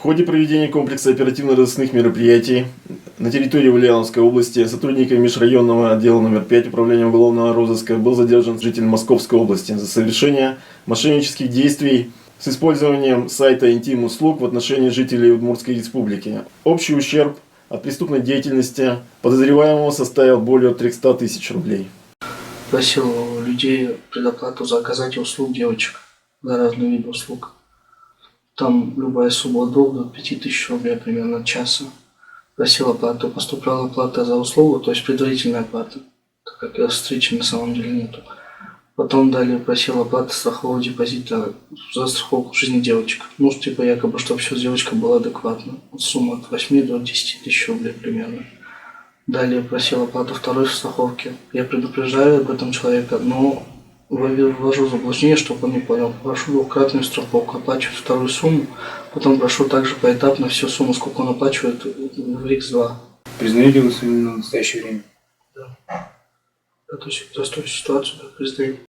В ходе проведения комплекса оперативно-розыскных мероприятий на территории Ульяновской области сотрудниками межрайонного отдела номер 5 Управления уголовного розыска был задержан житель Московской области за совершение мошеннических действий с использованием сайта интим-услуг в отношении жителей Удмуртской республики. Общий ущерб от преступной деятельности подозреваемого составил более 300 тысяч рублей. Просил у людей предоплату за оказание услуг девочек, за разные виды услуг. Там любая сумма от 2 до 5 тысяч рублей примерно от часа. Просил оплату, поступала оплата за услугу, то есть предварительная оплата, так как встречи на самом деле нету. Потом далее просил оплату страхового депозита за страховку жизни девочек. Ну, типа якобы, чтобы все с девочкой было адекватно. Сумма от 8 до 10 тысяч рублей примерно. Далее просил оплату второй страховки. Я предупреждаю об этом человека, но ввожу в заблуждение, чтобы он не понял. Прошу двукратную страховку, оплачивать вторую сумму, потом прошу также поэтапно всю сумму, сколько он оплачивает, в РИКС-2. Признаете вы свою вину в настоящее время? Да. За ту ситуацию, да, признаю.